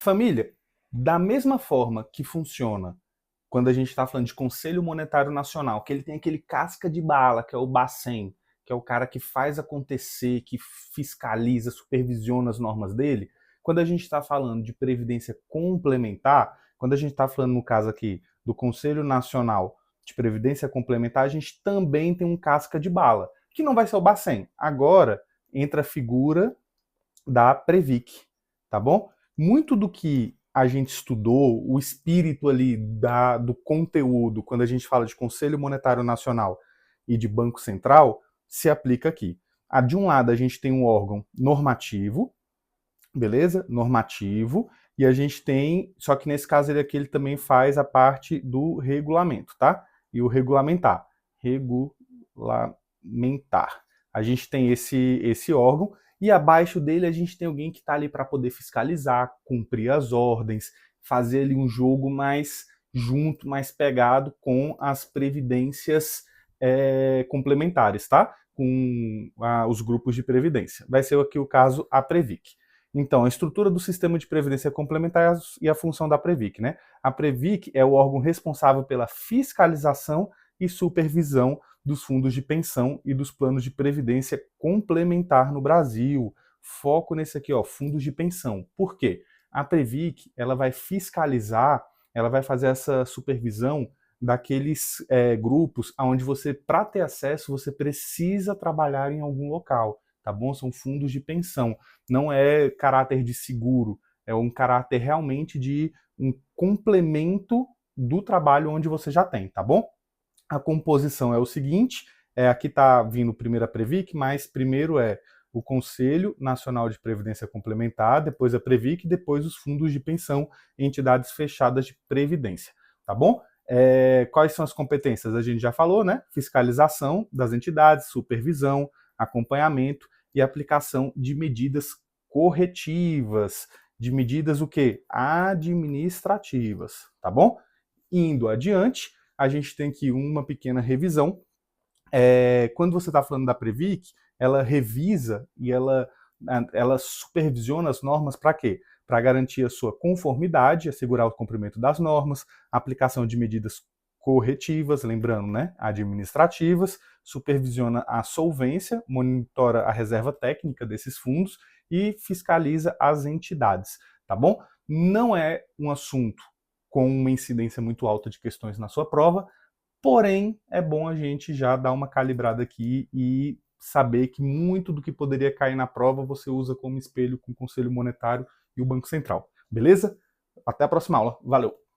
Família, da mesma forma que funciona quando a gente está falando de Conselho Monetário Nacional, que ele tem aquele casca de bala, que é o Bacen, que é o cara que faz acontecer, que fiscaliza, supervisiona as normas dele, quando a gente está falando de previdência complementar, quando a gente está falando, no caso aqui, do Conselho Nacional de Previdência Complementar, a gente também tem um casca de bala, que não vai ser o Bacen. Agora entra a figura da Previc, tá bom? Muito do que a gente estudou, o espírito ali do conteúdo, quando a gente fala de Conselho Monetário Nacional e de Banco Central, se aplica aqui. De um lado, a gente tem um órgão normativo, beleza? Normativo, e a gente tem, só que nesse caso ele aqui ele também faz a parte do regulamento, tá? E o regulamentar. Regulamentar. A gente tem esse órgão, e abaixo dele a gente tem alguém que está ali para poder fiscalizar, cumprir as ordens, fazer ali um jogo mais junto, mais pegado com as previdências complementares, tá? Com os grupos de previdência. Vai ser aqui o caso a Previc. Então, a estrutura do sistema de previdência complementar e a função da Previc, né? A Previc é o órgão responsável pela fiscalização e supervisão dos fundos de pensão e dos planos de previdência complementar no Brasil. Foco nesse aqui, ó, fundos de pensão. Por quê? A Previc, ela vai fiscalizar, ela vai fazer essa supervisão daqueles grupos onde você, para ter acesso, você precisa trabalhar em algum local, tá bom? São fundos de pensão, não é caráter de seguro, é um caráter realmente de um complemento do trabalho onde você já tem, tá bom? A composição é o seguinte, aqui está vindo primeiro a Previc, mas primeiro é o Conselho Nacional de Previdência Complementar, depois a Previc, depois os fundos de pensão, entidades fechadas de previdência, tá bom? Quais são as competências? A gente já falou, né? Fiscalização das entidades, supervisão, acompanhamento e aplicação de medidas corretivas, de medidas o quê? Administrativas, tá bom? Indo adiante, a gente tem aqui uma pequena revisão. Quando você está falando da Previc, ela revisa e ela supervisiona as normas para quê? Para garantir a sua conformidade, assegurar o cumprimento das normas, aplicação de medidas corretivas, lembrando, né, administrativas, supervisiona a solvência, monitora a reserva técnica desses fundos e fiscaliza as entidades, tá bom? Não é um assunto com uma incidência muito alta de questões na sua prova, porém é bom a gente já dar uma calibrada aqui e saber que muito do que poderia cair na prova você usa como espelho com o Conselho Monetário e o Banco Central, beleza? Até a próxima aula, valeu!